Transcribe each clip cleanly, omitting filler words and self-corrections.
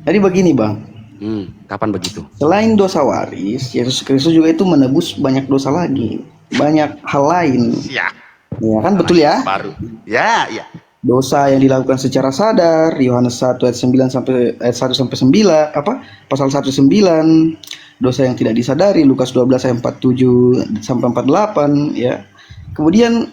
Jadi begini bang, Kapan begitu? selain dosa waris, Yesus Kristus juga itu menebus banyak dosa lagi, banyak hal lain. Ya, Ya kan betul ya? baru. Ya, ya. Dosa yang dilakukan secara sadar, Yohanes 1 ayat 9 sampai ayat 1 sampai 9, pasal 1 9. Dosa yang tidak disadari, Lukas 12 ayat 47 sampai 48 ya. Kemudian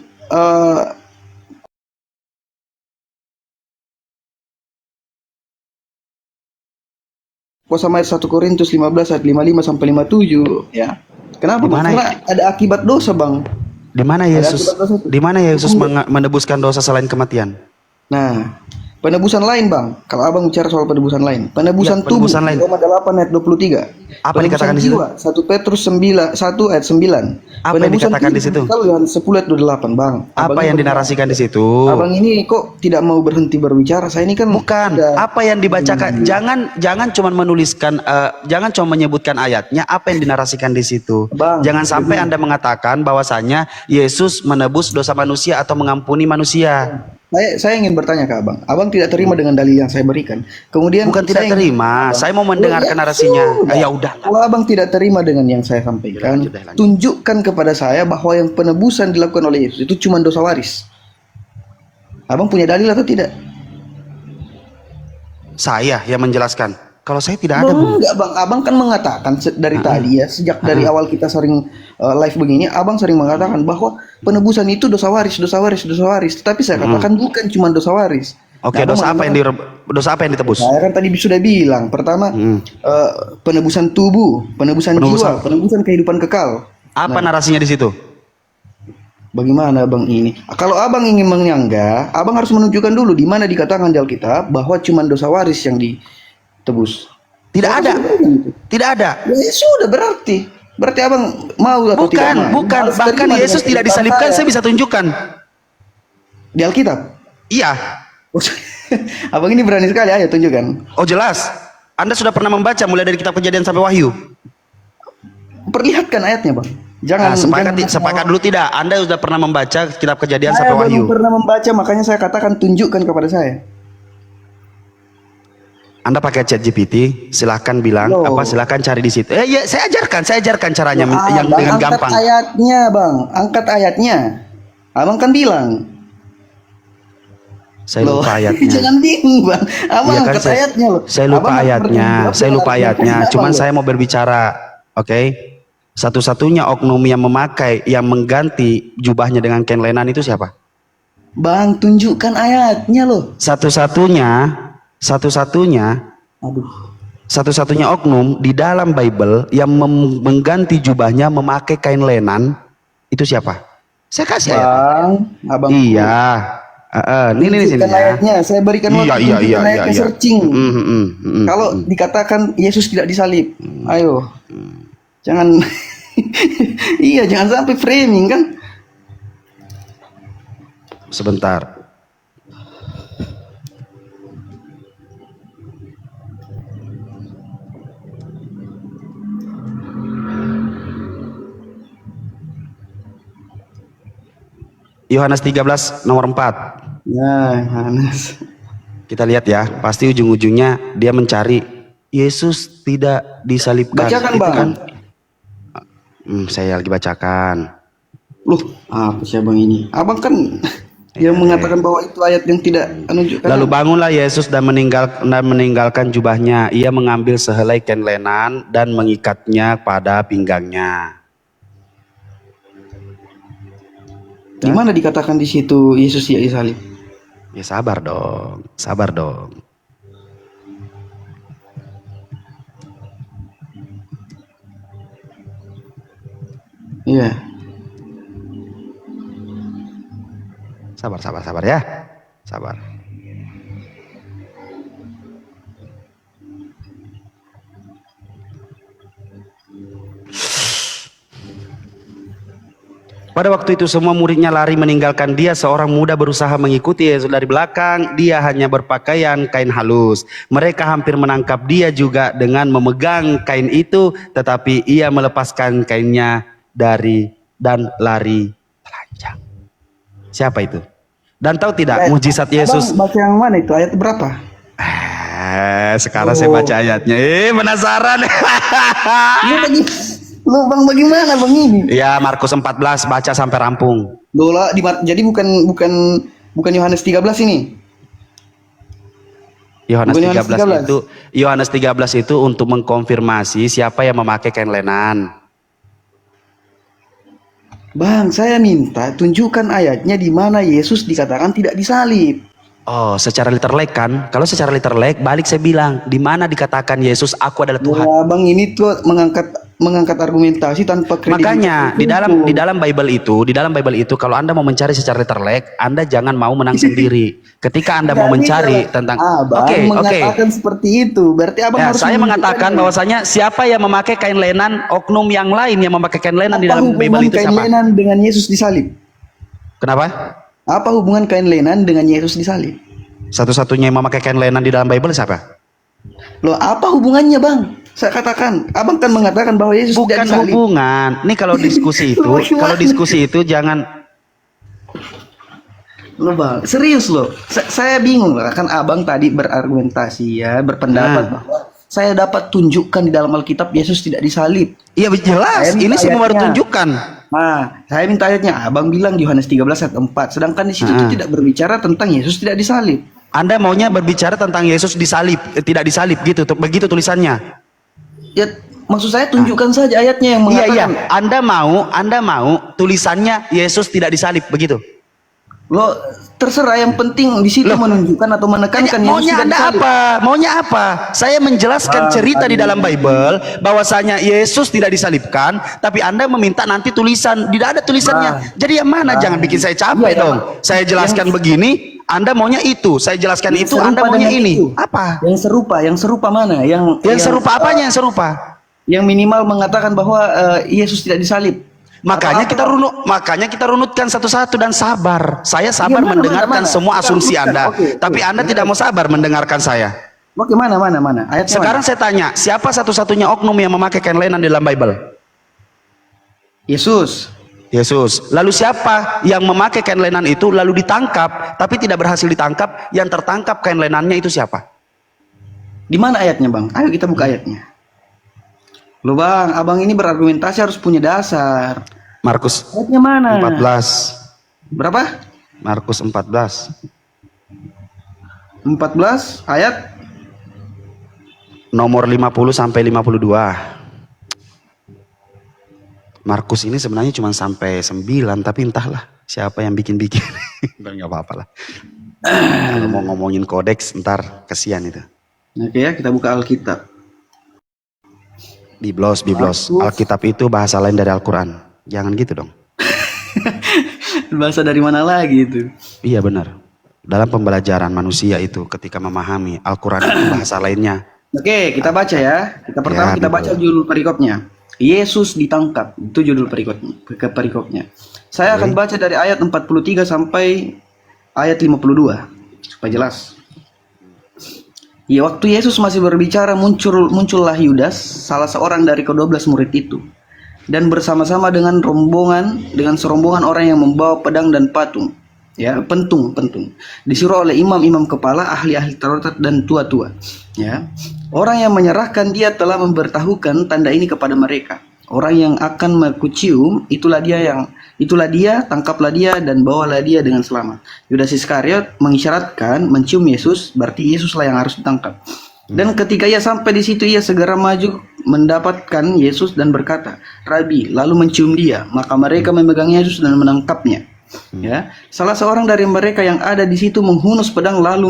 sama ayat 1 Korintus 15 ayat 55 sampai 57 ya. Kenapa? Di mana? Karena ada akibat dosa, Bang. Di mana Yesus? Di mana Yesus menebuskan dosa selain kematian? Nah, penebusan lain, Bang. Kalau Abang bicara soal penebusan lain, penebusan Ya, tubuh, penebusan lain. Roma 8 ayat 23. Apa Penebusan dikatakan di situ? jiwa, 1 Petrus 9, 1 ayat 9. Apa yang dikatakan di situ? Kalau Yohanes 10 ayat 28, Bang. Apa yang dinarasikan di situ? Abang ini kok tidak mau berhenti berbicara? Saya ini kan Bukan. Apa yang dibacakan? Jangan cuma menuliskan, jangan cuma menyebutkan ayatnya. Apa yang dinarasikan di situ? Bang, Jangan sampai Anda mengatakan bahwasanya Yesus menebus dosa manusia atau mengampuni manusia. Saya ingin bertanya ke Abang. Abang tidak terima dengan dalil yang saya berikan. Kemudian Bukan tidak terima. Saya mau mendengarkan narasinya. Ya udah. Kalau Abang tidak terima dengan yang saya sampaikan, Lanjut. tunjukkan kepada saya bahwa yang penebusan dilakukan oleh Yesus itu cuma dosa waris. Abang punya dalil atau tidak? Saya yang menjelaskan. Kalau saya tidak ada, Bu. Enggak, Bang. Abang kan mengatakan dari tadi ya, sejak dari awal kita sering live begini, Abang sering mengatakan bahwa penebusan itu dosa waris, dosa waris, dosa waris. Tetapi saya katakan bukan cuma dosa waris. Oke, Nah, dosa apa yang ditebus? saya kan tadi sudah bilang, pertama penebusan tubuh, penebusan jiwa, penebusan kehidupan kekal. Apa narasinya di situ? Bagaimana Bang ini? Kalau Abang ingin menyanggah, Abang harus menunjukkan dulu di mana dikatakan di Alkitab bahwa cuma dosa waris yang ditebus. Tidak ada. Tidak ada. Ya sudah, berarti Abang mau atau tidak mau? Bukan. Harus Bahkan terima Yesus dengan tidak disalibkan, saya bisa tunjukkan. di Alkitab. Iya. Abang ini berani sekali, ayo tunjukkan. Oh jelas. Anda sudah pernah membaca mulai dari kitab Kejadian sampai Wahyu. Perlihatkan ayatnya, Bang. Jangan sepakat dulu tidak. Anda sudah pernah membaca kitab Kejadian saya sampai Wahyu. belum pernah membaca, makanya saya katakan tunjukkan kepada saya. Anda pakai ChatGPT, silahkan bilang silahkan cari di situ. Ya, saya ajarkan caranya yang Bang, dengan angkat gampang. Ayatnya, Bang, angkat ayatnya. Abang kan bilang. Saya lupa ayatnya. Jangan bingung, Bang. Abang Iya kan, angkat ayatnya loh. Saya lupa ayatnya. Cuman saya mau berbicara, oke? Satu-satunya oknum yang mengganti jubahnya dengan kain lenan itu siapa? Bang, tunjukkan ayatnya loh. Satu-satunya oknum di dalam Bible yang mengganti jubahnya memakai kain lenan itu siapa? Saya kasih ayat. Abang. Iya. Ini sini ayatnya. Saya berikan waktu ayatnya searching. Kalau dikatakan Yesus tidak disalib, ayo. Jangan iya, jangan sampai framing kan. Sebentar. Yohanes 13 nomor 4. Ya, Yohanes. Kita lihat ya, pasti ujung-ujungnya dia mencari Yesus tidak disalibkan. Bacakan, itu Bang. Kan? Saya lagi bacakan. Loh, apa sih Abang ini? Abang kan yang mengatakan bahwa itu ayat yang tidak menunjukkan. Lalu bangunlah Yesus dan meninggalkan jubahnya. Ia mengambil sehelai kain lenan dan mengikatnya pada pinggangnya. Di mana dikatakan di situ Yesus tidak disalib? Ya sabar dong. Iya. Sabar ya. Sabar. Pada waktu itu semua muridnya lari meninggalkan dia. Seorang muda berusaha mengikuti Yesus dari belakang. Dia hanya berpakaian kain halus. Mereka hampir menangkap dia juga dengan memegang kain itu. Tetapi ia melepaskan kainnya dan lari telanjang. Siapa itu? Dan tahu tidak mujizat Yesus? Abang baca yang mana itu? Ayat berapa? Sekarang saya baca ayatnya. Penasaran? Lu bagi, lu bang bagaimana bang ini? Ya, Markus 14 baca sampai rampung. Dola jadi bukan Yohanes 13 ini. Yohanes Bukan Yohanes 13 itu Yohanes 13 itu untuk mengkonfirmasi siapa yang memakai kain lenan. Bang, saya minta tunjukkan ayatnya di mana Yesus dikatakan tidak disalib. Oh, secara literlek kan? Kalau secara literlek balik saya bilang, di mana dikatakan Yesus aku adalah Tuhan. Ya, bang ini tuh mengangkat argumentasi tanpa kredibilitas. Makanya di dalam Bible itu kalau Anda mau mencari secara literlek, Anda jangan mau menang sendiri. Ketika Anda mau mencari tentang mengatakan seperti itu, berarti abang ya, harus saya mengatakan bahwasanya siapa yang memakai kain lenan, oknum yang lain yang memakai kain lenan di dalam Bible itu kain siapa? lenan dengan Yesus disalib. Kenapa? Apa hubungan kain lenan dengan Yesus disalib? Satu-satunya yang memakai kain lenan di dalam Bible siapa? Loh, apa hubungannya, Bang? Saya katakan, abang kan mengatakan bahwa Yesus tidak Bukan disalib. hubungan. Nih kalau diskusi itu jangan. Loh bang, serius loh. Saya bingung lah, kan abang tadi berargumentasi ya, berpendapat bahwa saya dapat tunjukkan di dalam Alkitab Yesus tidak disalib. Iya jelas, ini semua baru tunjukkan. Nah, saya minta ayatnya. Abang bilang di Yohanes 13 ayat 4, sedangkan di situ itu tidak berbicara tentang Yesus tidak disalib. Anda maunya berbicara tentang Yesus disalib, tidak disalib gitu, begitu tulisannya. Ya, maksud saya tunjukkan saja ayatnya yang mengatakan. Iya. Anda mau tulisannya Yesus tidak disalib, begitu. Lo terserah, yang penting di situ menunjukkan atau menekankan maunya Anda apa? Maunya apa? Saya menjelaskan cerita di dalam Bible bahwasanya Yesus tidak disalibkan, tapi Anda meminta nanti tulisan, tidak ada tulisannya. Jadi yang mana? Jangan bikin saya capek dong. Saya jelaskan begini, Anda maunya itu. Saya jelaskan itu, Anda maunya ini. Itu. Apa? Yang serupa mana? Yang serupa apanya yang serupa? Yang minimal mengatakan bahwa Yesus tidak disalib. Makanya kita runutkan satu-satu dan sabar. Saya sabar mendengarkan semua asumsi Anda, tapi Anda tidak mau sabar mendengarkan saya. Oke, mana? Ayatnya sekarang saya tanya, siapa satu-satunya oknum yang memakai kain lenan di dalam Bible? Yesus. Lalu siapa yang memakai kain lenan itu lalu ditangkap, tapi tidak berhasil ditangkap? Yang tertangkap kain lenannya itu siapa? Di mana ayatnya, Bang? Ayo kita buka ayatnya. Loh Bang, abang ini berargumentasi harus punya dasar. Markus ayatnya mana? 14. Berapa? Markus 14. 14 ayat nomor 50 sampai 52. Markus ini sebenarnya cuma sampai 9, tapi entahlah siapa yang bikin-bikin. Dan nggak apa-apa lah. Kalau mau ngomongin kodeks ntar kesian itu. Oke ya, kita buka Alkitab. Biblos. Alkitab itu bahasa lain dari Al-Quran. Jangan gitu dong. Bahasa dari mana lagi itu? Iya benar. Dalam pembelajaran manusia itu ketika memahami Al-Quran itu bahasa lainnya. Oke, kita baca ya. Kita baca judul perikopnya. Yesus ditangkap. Itu judul perikopnya. Saya akan baca dari ayat 43 sampai ayat 52 supaya jelas. Ya, waktu Yesus masih berbicara, muncullah Yudas, salah seorang dari ke-12 murid itu, dan bersama-sama dengan serombongan orang yang membawa pedang dan patung, ya, pentung. Disuruh oleh imam-imam kepala, ahli-ahli Taurat dan tua-tua, ya. Orang yang menyerahkan dia telah memberitahukan tanda ini kepada mereka. Orang yang akan mekucium, itulah dia, tangkaplah dia dan bawalah dia dengan selamat. Yudas Iskariot mengisyaratkan mencium Yesus, berarti Yesuslah yang harus ditangkap. Dan ketika ia sampai di situ, ia segera maju mendapatkan Yesus dan berkata, "Rabi," lalu mencium dia. Maka mereka memegang Yesus dan menangkapnya. Ya, salah seorang dari mereka yang ada di situ menghunus pedang lalu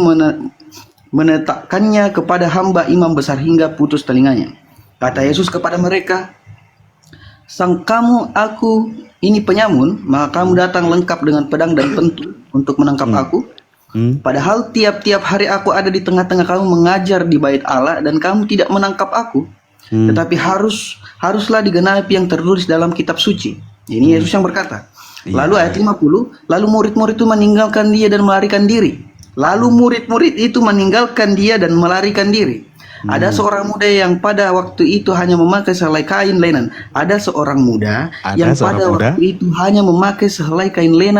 menetakkannya kepada hamba imam besar hingga putus telinganya. Kata Yesus kepada mereka, "Sangkamu aku ini penyamun, maka kamu datang lengkap dengan pedang dan pentung untuk menangkap aku. Padahal tiap-tiap hari aku ada di tengah-tengah kamu mengajar di bait Allah dan kamu tidak menangkap aku. Tetapi haruslah digenapi yang tertulis dalam kitab suci." Ini Yesus yang berkata. Lalu ayat 50, lalu murid-murid itu meninggalkan dia dan melarikan diri. Ada seorang muda yang pada waktu itu hanya memakai sehelai kain lenan.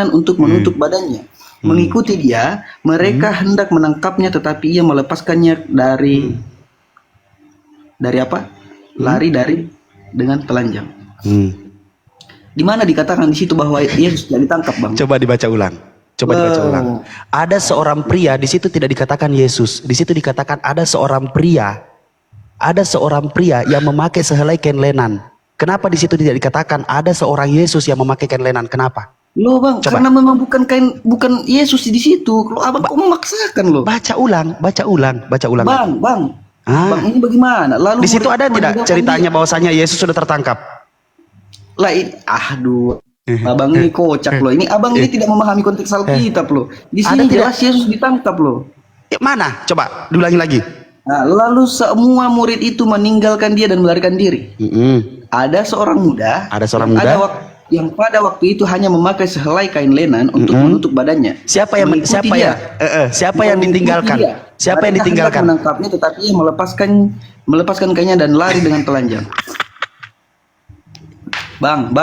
Untuk menutup badannya. Mengikuti dia, mereka hendak menangkapnya, tetapi ia melepaskannya dari dari apa? Lari dari dengan telanjang. Hmm. Di mana dikatakan di situ bahwa Yesus tidak ditangkap, Bang? Coba dibaca ulang. Coba dibaca ulang. Ada seorang pria, di situ tidak dikatakan Yesus. Di situ dikatakan ada seorang pria. Ada seorang pria yang memakai sehelai kain lenan. Kenapa di situ tidak dikatakan ada seorang Yesus yang memakai kain lenan? Kenapa? Loh, Bang, Coba. karena memang bukan Yesus di situ. Kalau Abang kok memaksakan loh. Baca ulang, baca ulang, baca ulang. Bang, Ah. Bang, ini bagaimana? Lalu Di situ murid ada tidak meninggalkan ceritanya dia. bahwasanya Yesus sudah tertangkap? Aduh. Abang ini kocak loh. Ini abang ini tidak memahami konteks Alkitab loh. Di Ada sini tidak? jelas Yesus ditangkap loh. Mana? Coba diulangi lagi. Nah, lalu semua murid itu meninggalkan dia dan melarikan diri. Ada seorang muda. Ada seorang yang muda. yang pada waktu itu hanya memakai sehelai kain lenan untuk menutup badannya. Siapa yang Mengikuti siapa dia. yang siapa yang Mengikuti ditinggalkan? dia. Siapa yang Mereka hendak ditinggalkan? menangkapnya, tetapi ia melepaskan kainnya dan lari dengan telanjang. Bang,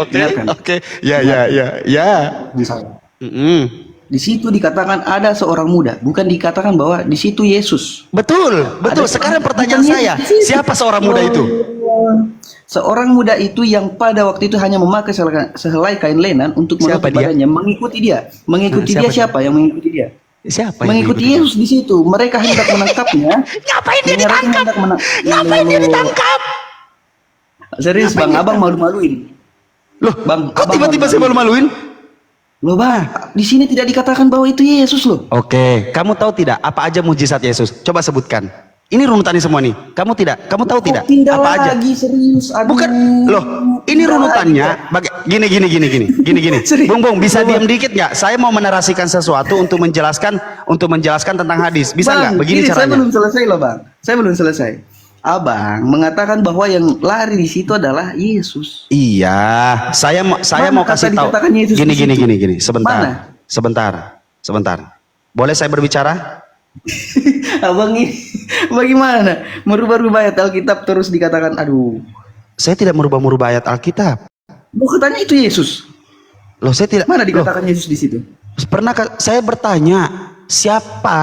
dengarkan. Oke. Ya. Misalnya. Mm-mm. Di situ dikatakan ada seorang muda, bukan dikatakan bahwa di situ Yesus. Betul. Sekarang pertanyaan bukan saya, Yesus di situ. siapa seorang muda itu? Seorang muda itu yang pada waktu itu hanya memakai sehelai kain lenan untuk Siapa menutup dia? badannya, mengikuti dia. Mengikuti Nah, dia siapa siapa yang mengikuti dia? Siapa yang Mengikuti Yesus di situ. Mereka hendak menangkapnya. Ngapain dia Mereka ditangkap? hendak Ngapain dia ditangkap? Serius, Bang, abang malu-maluin. Loh, Bang, kok abang tiba-tiba saya malu-maluin? Loh, Bang, di sini tidak dikatakan bahwa itu Yesus loh. Oke, kamu tahu tidak apa aja mujizat Yesus? Coba sebutkan. Ini runutannya semua nih. Kamu tahu tidak? Kok pindah Apa aja? lagi, serius. Aduh. Bukan, loh. Ini Pindah runutannya. lagi. Gini. Serius. Bung, bisa Coba. diam dikit nggak? Saya mau menarasikan sesuatu untuk menjelaskan tentang hadis. Bisa nggak? Bang, Begini ini saya caranya. belum selesai loh, Bang. Saya belum selesai. Abang mengatakan bahwa yang lari di situ adalah Yesus. Iya, saya Mana mau kata kasih tahu. dikatakan Yesus di situ? Gini. Mana? Sebentar. Boleh saya berbicara? Abang ini bagaimana? Merubah-rubah ayat Alkitab terus dikatakan, aduh. Saya tidak merubah ayat Alkitab. Loh, katanya itu Yesus. Loh, saya tidak. Mana Loh, dikatakan Yesus di situ? saya bertanya, siapa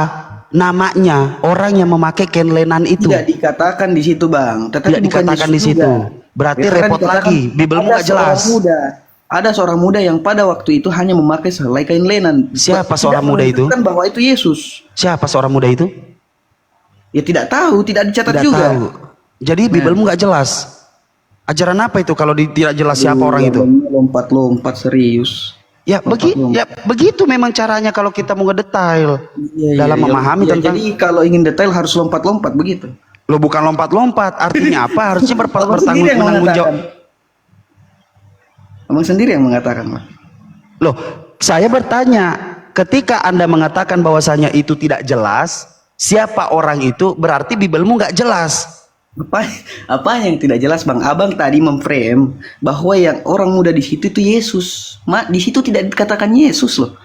namanya orang yang memakai kain lenan itu? Tidak dikatakan di situ, Bang. Tetapi Tidak bukan dikatakan Yesus di situ. juga. Berarti Ya, karena repot dikatakan lagi. Bibelmu ada nggak jelas. Ada seorang muda yang pada waktu itu hanya memakai sehelai kain lenan. Siapa Tidak seorang muda itu? menunjukkan bahwa itu Yesus. Siapa seorang muda itu? Ya tidak tahu, tidak dicatat Tidak juga. tahu. Jadi Bibelmu nggak jelas. Ajaran apa itu kalau tidak jelas siapa orang itu? Lompat-lompat serius. Ya begitu memang caranya kalau kita mau ngedetail dalam memahami tentang. Jadi kalau ingin detail harus lompat-lompat begitu. Lo bukan lompat-lompat, artinya apa? Harusnya Abang sendiri yang bertanggung mengatakan. jawab. Abang sendiri yang mengatakan, Pak. Loh, saya bertanya, ketika Anda mengatakan bahwasanya itu tidak jelas, siapa orang itu? Berarti Bibelmu nggak jelas. Apa yang tidak jelas, Bang? Abang tadi memframe bahwa yang orang muda di situ itu Yesus. Di situ tidak dikatakan Yesus loh.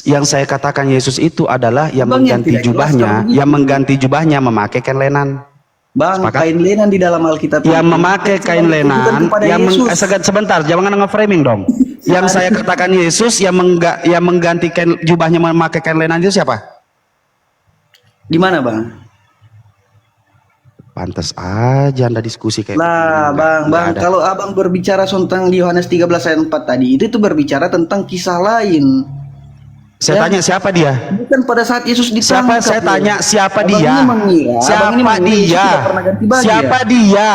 Yang saya katakan Yesus itu adalah yang Bang, yang mengganti tidak jelas jubahnya, kalau begitu. yang mengganti jubahnya memakai kain lenan. Bang, Sepakat? kain lenan di dalam Alkitab Yang itu memakai bukan kain lenan, ditujukan kepada Yesus. sebentar, jangan nge-framing dong. Yang saya katakan Yesus yang mengganti kain jubahnya memakai kain lenan itu siapa? Di mana, Bang? Pantas aja Anda diskusi kayak Lah, begini. Bang, Nggak ada. kalau Abang berbicara tentang di Yohanes 13 ayat 4 tadi, itu berbicara tentang kisah lain. Saya Ya. tanya siapa dia? Bukan pada saat Yesus ditangkap. Saya loh. tanya siapa Abang dia? ini mengira, abang ini Siapa mengira Yesus dia? tidak pernah ganti baju Siapa ya? dia?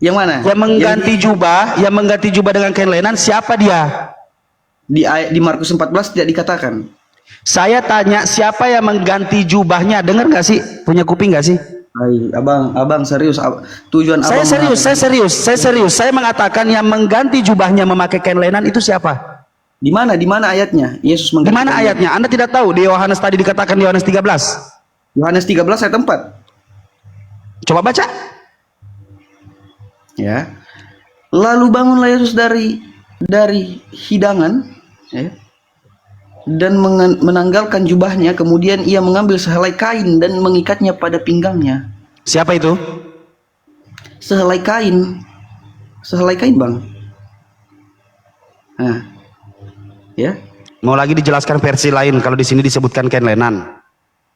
Yang mana? Yang mengganti jubah dengan kain lenan, siapa dia? Di Markus 14 tidak dikatakan. Saya tanya siapa yang mengganti jubahnya? Dengar nggak sih? Punya kuping nggak sih? Abang serius. Tujuan Saya abang serius. Saya mengatakan yang mengganti jubahnya memakai kain lenan itu siapa? Di mana ayatnya? Yesus Di mengganti. mana ayatnya? Anda tidak tahu? Di Yohanes tadi dikatakan di Yohanes 13. Yohanes 13 ayat 4. Coba baca. Ya. Lalu bangunlah Yesus dari hidangan, ya, dan menanggalkan jubahnya, kemudian ia mengambil sehelai kain dan mengikatnya pada pinggangnya. Siapa itu? Sehelai kain, Bang. Nah, ya. Mau lagi dijelaskan versi lain kalau di sini disebutkan kain lenan.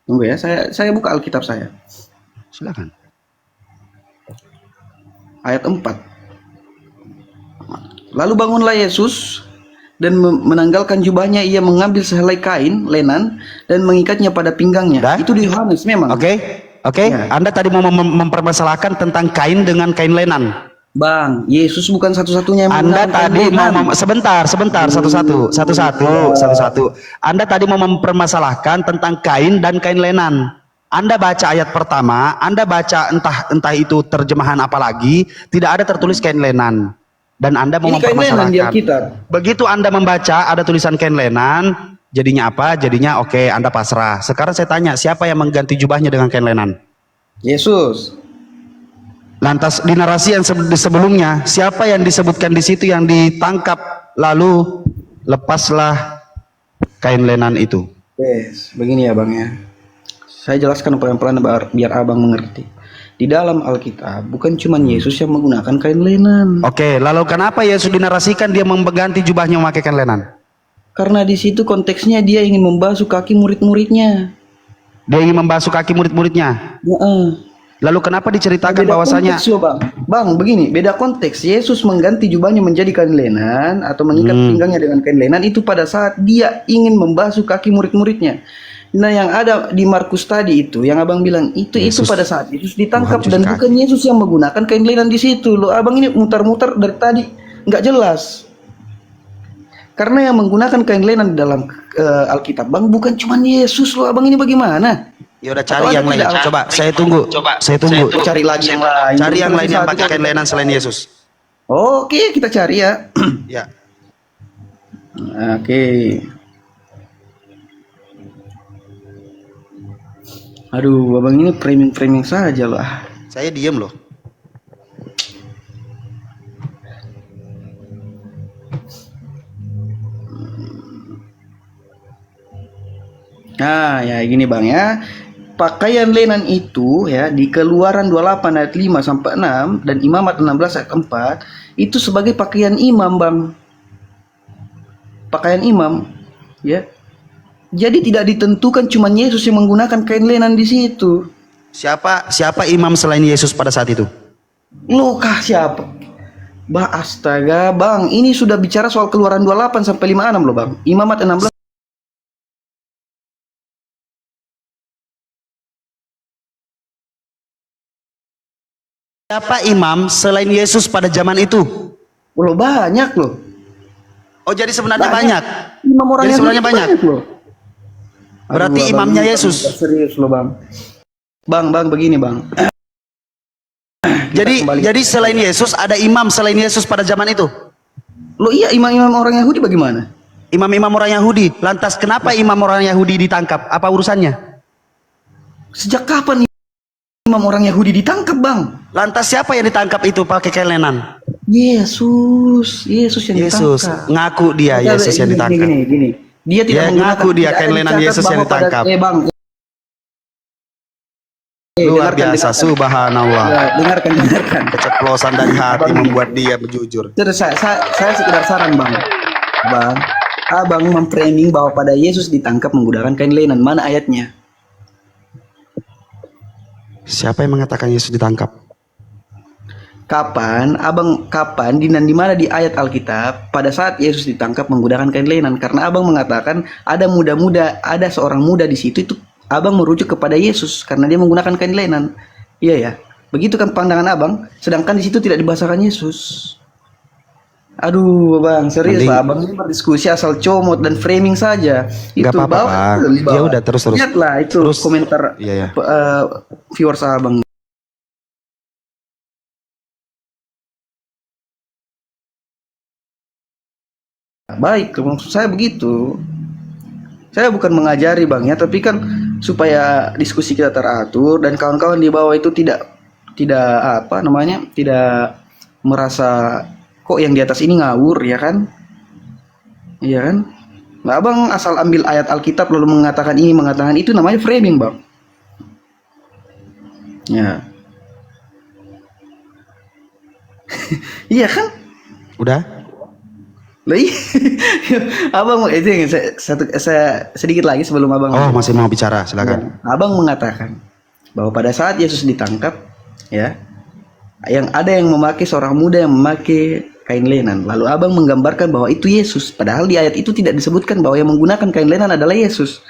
Tunggu ya, saya buka Alkitab saya. Silakan. Ayat 4. Lalu bangunlah Yesus dan menanggalkan jubahnya, ia mengambil sehelai kain lenan dan mengikatnya pada pinggangnya. Dah? Itu di Yohanes memang. Oke. Ya. Anda tadi mau mempermasalahkan tentang kain dengan kain lenan. Bang, Yesus bukan satu-satunya yang Anda menggunakan tadi kain mau lenan. sebentar, satu-satu. Anda tadi mau mempermasalahkan tentang kain dan kain lenan. Anda baca ayat pertama, Anda baca entah itu terjemahan apa lagi, tidak ada tertulis kain lenan. Dan Anda mau Ini kain lenan di mempermasalahkan. Alkitab. Begitu Anda membaca ada tulisan kain lenan, jadinya apa? Jadinya oke, Anda pasrah. Sekarang saya tanya, siapa yang mengganti jubahnya dengan kain lenan? Yesus. Lantas di narasi yang sebelumnya, siapa yang disebutkan di situ yang ditangkap lalu lepaslah kain lenan itu? Yes, begini ya Bang ya. Saya jelaskan pelan-pelan biar Abang mengerti. Di dalam Alkitab bukan cuma Yesus yang menggunakan kain lenan. Oke, lalu kenapa Yesus dinarasikan dia mengganti jubahnya memakai kain lenan? Karena di situ konteksnya dia ingin membasuh kaki murid-muridnya. Dia ingin membasuh kaki murid-muridnya. Lalu kenapa diceritakan Beda bahwasanya konteks loh, Bang. Bang, begini, beda konteks. Yesus mengganti jubahnya menjadi kain lenan atau mengikat pinggangnya dengan kain lenan itu pada saat dia ingin membasuh kaki murid-muridnya. Nah, yang ada di Markus tadi itu, yang Abang bilang itu pada saat Yesus ditangkap dan bukan Yesus yang menggunakan kain lenan di situ. Loh, Abang ini mutar-mutar dari tadi nggak jelas. Karena yang menggunakan kain lenan di dalam Alkitab, Bang, bukan cuma Yesus loh. Abang ini bagaimana? ya udah cari yang lain. Coba saya tunggu. Cari lagi yang lain. Cari yang lain yang pakai kain lenan selain Yesus. Oke, kita cari ya. Ya. Oke. Aduh, Abang ini framing saja loh. Saya diem loh. Nah, ya gini Bang ya. Pakaian lenan itu ya di Keluaran 28 ayat 5 sampai 6 dan Imamat 16 ayat 4 itu sebagai pakaian imam, Bang. Pakaian imam, ya. Jadi tidak ditentukan cuma Yesus yang menggunakan kain lenan di situ. Siapa imam selain Yesus pada saat itu? Loh, kah siapa? Bah, astaga, Bang. Ini sudah bicara soal Keluaran 28 sampai 56 loh, Bang. Imamat 16. Siapa imam selain Yesus pada zaman itu? Loh, banyak loh. Oh, jadi sebenarnya banyak. Imam orang Jadi yang sebenarnya banyak loh. Berarti Aduh, imamnya Bang, Yesus. Serius loh, Bang. Bang, begini, Bang. Jadi selain Yesus ada imam selain Yesus pada zaman itu. Loh iya, imam-imam orang Yahudi bagaimana? Imam-imam orang Yahudi. Lantas kenapa imam orang Yahudi ditangkap? Apa urusannya? Sejak kapan imam orang Yahudi ditangkap, Bang? Lantas siapa yang ditangkap itu pakai kain lenan? Yesus yang ditangkap. Ngaku dia Yesus yang ditangkap. Gini. Dia tidak ngaku dia kain lenan Yesus yang ditangkap. Bang. Luar biasa, subhanallah. Ya, dengarkan. Keceplosan dari hati membuat dia berjujur. Saya sekedar saran, Bang. Abang memframing bahwa pada Yesus ditangkap menggunakan kain lenan. Mana ayatnya? Siapa yang mengatakan Yesus ditangkap? Kapan di mana di ayat Alkitab pada saat Yesus ditangkap menggunakan kain lenan? Karena Abang mengatakan ada seorang muda di situ, itu Abang merujuk kepada Yesus karena dia menggunakan kain lenan. Iya ya. Begitu kan pandangan Abang, sedangkan di situ tidak dibahasakan Yesus. Aduh, Bang, serius lah. Abang ini berdiskusi asal comot dan framing saja. Gak apa-apa, Bang. Dia udah terus. Lihatlah itu komentar viewers Abang. Baik, maksud saya begitu. Saya bukan mengajari, Bang ya, tapi kan supaya diskusi kita teratur dan kawan-kawan di bawah itu tidak merasa kok yang di atas ini ngawur, ya kan? Iya kan? Nah, Abang asal ambil ayat Alkitab lalu mengatakan ini, mengatakan itu, namanya framing, Bang. Ya. Iya kan? Udah? Abang itu saya sedikit lagi sebelum Abang. Oh, masih mau bicara, silakan. Abang mengatakan bahwa pada saat Yesus ditangkap, ya, yang memakai seorang muda yang memakai kain lenan. Lalu abang menggambarkan bahwa itu Yesus. Padahal di ayat itu tidak disebutkan bahwa yang menggunakan kain lenan adalah Yesus.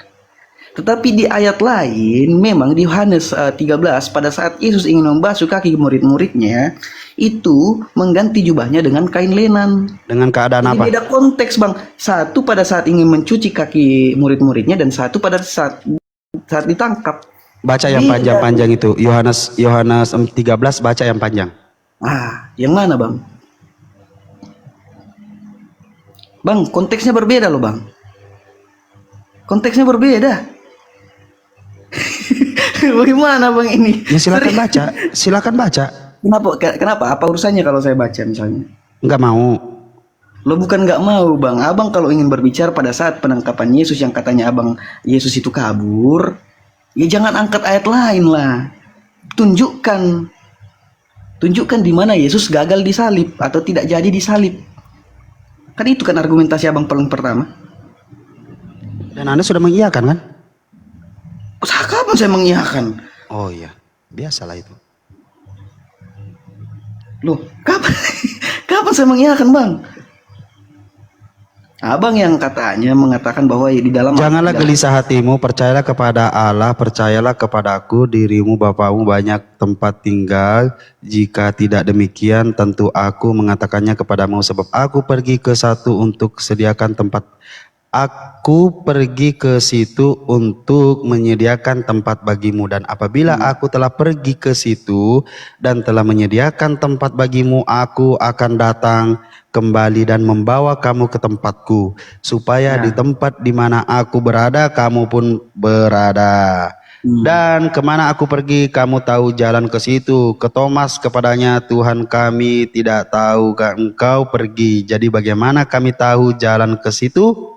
Tetapi di ayat lain, memang di Yohanes 13, pada saat Yesus ingin membasuh kaki murid-muridnya, itu mengganti jubahnya dengan kain lenan. Dengan keadaan Jadi apa? beda konteks, Bang. Satu pada saat ingin mencuci kaki murid-muridnya, dan satu pada saat ditangkap. Baca yang Beda. panjang-panjang itu. Yohanes 13 baca yang panjang. Yang mana, Bang? Bang, konteksnya berbeda loh, Bang. Konteksnya berbeda. Bagaimana, Bang, ini? Ya silakan baca, silakan baca. Kenapa? Apa urusannya kalau saya baca misalnya? Enggak mau. Lo bukan nggak mau, Bang. Abang kalau ingin berbicara pada saat penangkapan Yesus yang katanya abang Yesus itu kabur, ya jangan angkat ayat lain lah. Tunjukkan di mana Yesus gagal disalib atau tidak jadi disalib. Kan itu kan argumentasi abang paling pertama. Dan Anda sudah mengiyakan kan? Kapan saya mengiyakan? Oh iya, biasalah itu. Loh, kapan saya mengiyakan, Bang? Abang yang katanya mengatakan bahwa di dalam Janganlah gelisah hatimu, percayalah kepada Allah, percayalah kepadaku, dirimu Bapamu banyak tempat tinggal. Jika tidak demikian, tentu aku mengatakannya kepadamu, sebab aku pergi ke satu untuk sediakan tempat. Aku pergi ke situ untuk menyediakan tempat bagimu, dan apabila aku telah pergi ke situ dan telah menyediakan tempat bagimu, aku akan datang kembali dan membawa kamu ke tempatku, supaya di tempat di mana aku berada, kamu pun berada. Dan kemana aku pergi, kamu tahu jalan ke situ. Ke Thomas kepadanya, Tuhan, kami tidak tahu engkau pergi, jadi bagaimana kami tahu jalan ke situ?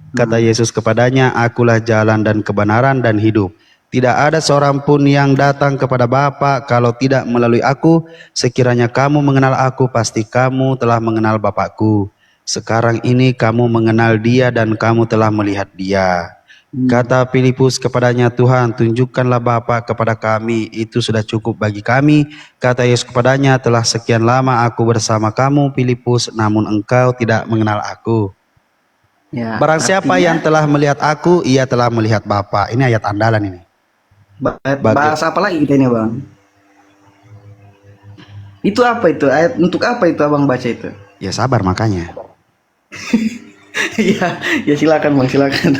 Kata Yesus kepadanya, akulah jalan dan kebenaran dan hidup. Tidak ada seorang pun yang datang kepada Bapa kalau tidak melalui aku. Sekiranya kamu mengenal aku, pasti kamu telah mengenal Bapakku. Sekarang ini kamu mengenal Dia dan kamu telah melihat Dia. Kata Filipus kepadanya, Tuhan, tunjukkanlah Bapa kepada kami, itu sudah cukup bagi kami. Kata Yesus kepadanya, telah sekian lama aku bersama kamu, Filipus, namun engkau tidak mengenal aku. Ya, Barang siapa yang telah melihat aku, ia telah melihat Bapa. Ini ayat andalan ini. Bahas apa lagi kita ini, Bang? Itu apa itu? Ayat untuk apa itu abang baca itu? Ya sabar makanya. ya silakan, Bang, silakan.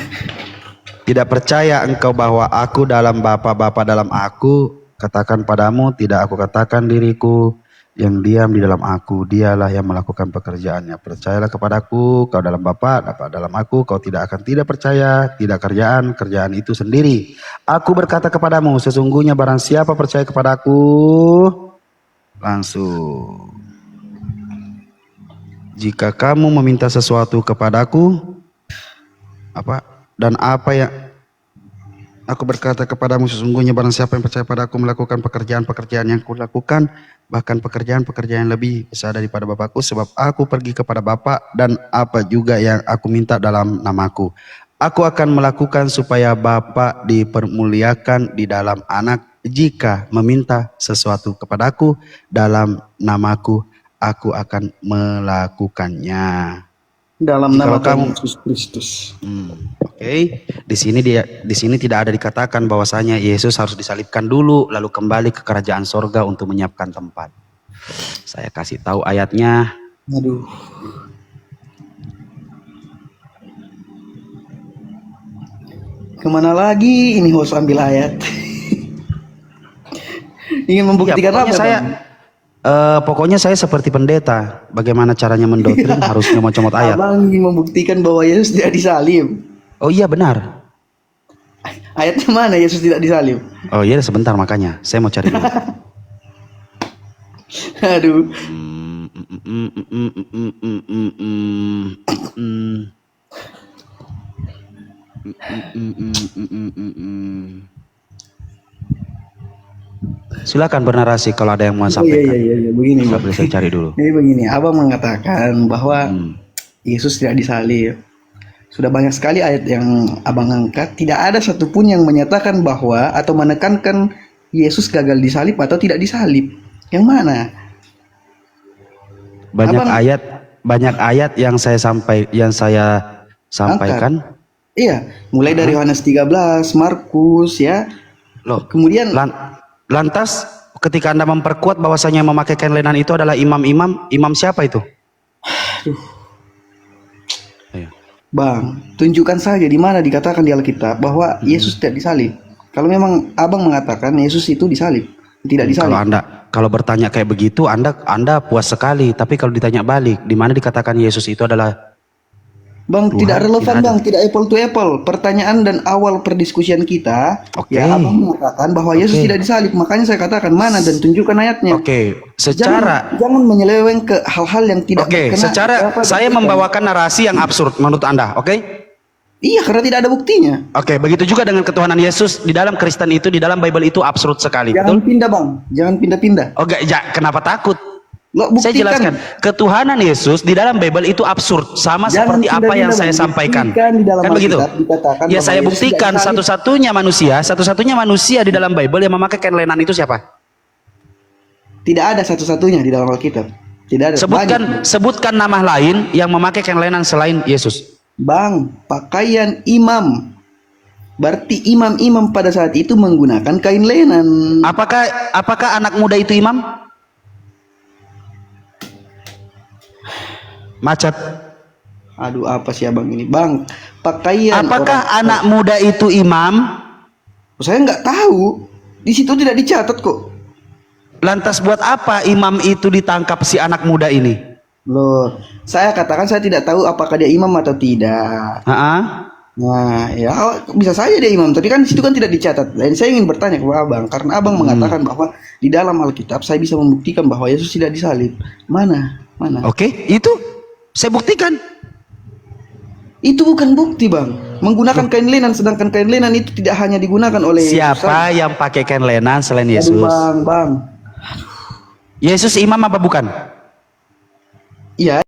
Tidak percaya engkau bahwa aku dalam Bapa, Bapa dalam aku? Katakan padamu, tidak aku katakan diriku yang diam di dalam aku, dialah yang melakukan pekerjaannya. Percayalah kepadaku, kau dalam Bapa, Bapa dalam aku, kau tidak percaya, tidak kerjaan itu sendiri. Aku berkata kepadamu, sesungguhnya barang siapa percaya kepadaku, langsung. Jika kamu meminta sesuatu kepadaku, apa yang aku berkata kepadamu, sesungguhnya barang siapa yang percaya padaku melakukan pekerjaan-pekerjaan yang kulakukan, bahkan pekerjaan-pekerjaan yang lebih besar daripada Bapakku, sebab aku pergi kepada Bapa, dan apa juga yang aku minta dalam namaku, aku akan melakukan supaya Bapa dipermuliakan di dalam Anak. Jika meminta sesuatu kepadaku dalam namaku, aku akan melakukannya. Dalam nama kamu Yesus Kristus. Oke. Di sini tidak ada dikatakan bahwasanya Yesus harus disalibkan dulu lalu kembali ke kerajaan sorga untuk menyiapkan tempat. Saya kasih tahu ayatnya. Aduh. Kemana lagi ini host ambil ayat? Ingin membuktikan Ya, pokoknya saya seperti pendeta. Bagaimana caranya mendoktrin harus nyomot-comot ayat. Abang ingin membuktikan bahwa Yesus tidak disalib. Oh iya benar. Ayatnya mana Yesus tidak disalib? Oh iya sebentar makanya. Saya mau cari dulu. Aduh. Silakan bernarasi kalau ada yang mau sampaikan. Iya. Begini, Bang. Saya cari dulu. Jadi begini, abang mengatakan bahwa Yesus tidak disalib. Sudah banyak sekali ayat yang abang angkat, tidak ada satupun yang menyatakan bahwa atau menekankan Yesus gagal disalib atau tidak disalib? Yang mana? Banyak ayat yang saya sampaikan. Iya, mulai dari Yohanes 13, Markus ya. Loh, Kemudian lantas ketika Anda memperkuat bahwasanya yang memakai kain lenan itu adalah imam siapa itu? Ayo. Bang, tunjukkan saja di mana dikatakan di Alkitab bahwa Yesus tidak disalib. Kalau memang abang mengatakan Yesus itu disalib, tidak disalib. Kalau bertanya kayak begitu, Anda puas sekali. Tapi kalau ditanya balik, di mana dikatakan Yesus itu adalah Bang, Tuhan, tidak relevan tidak ada. Bang, tidak apple to apple. Pertanyaan dan awal perdiskusian kita, Oke. ya abang mengatakan bahwa Yesus tidak disalib. Makanya saya katakan mana dan tunjukkan ayatnya. Oke, secara Jangan menyeleweng ke hal-hal yang tidak Oke, berkenaan. secara saya membawakan narasi yang absurd menurut Anda, oke? Iya, karena tidak ada buktinya. Oke, begitu juga dengan ketuhanan Yesus di dalam Kristen itu, di dalam Bible itu absurd sekali, Jangan betul? pindah Bang, jangan pindah-pindah. Oke, kenapa takut? Lo Saya buktikan. jelaskan, ketuhanan Yesus di dalam Bible itu absurd, sama Jangan seperti apa yang pindah-pindah, saya Bang. sampaikan. Buktikan di dalam Kan begitu? Alkitab dikatakan Ya bahwa saya Yesus buktikan tidak disalib. satu-satunya manusia di dalam Bible yang memakai kain lenan itu siapa? Tidak ada satu-satunya di dalam Alkitab. Tidak ada. Banyak. Sebutkan nama lain yang memakai kain lenan selain Yesus. Bang, pakaian imam. Berarti imam-imam pada saat itu menggunakan kain lenan. Apakah anak muda itu imam? Macet. Aduh, apa sih abang ini? Bang, pakaian Apakah orang- anak muda itu imam? Saya nggak tahu. Di situ tidak dicatat kok. Lantas buat apa imam itu ditangkap si anak muda ini? Loh, saya katakan saya tidak tahu apakah dia imam atau tidak. Ha-ha. Nah, ya bisa saja dia imam, tapi kan di situ kan tidak dicatat. Dan saya ingin bertanya kepada abang, karena abang mengatakan bahwa di dalam Alkitab saya bisa membuktikan bahwa Yesus tidak disalib. Mana? Mana? Oke, itu saya buktikan. Itu bukan bukti, Bang. Menggunakan kain lenan, sedangkan kain lenan itu tidak hanya digunakan oleh Siapa yang pakai kain lenan selain Aduh, Yesus? Bang. Yesus imam apa bukan? Iya.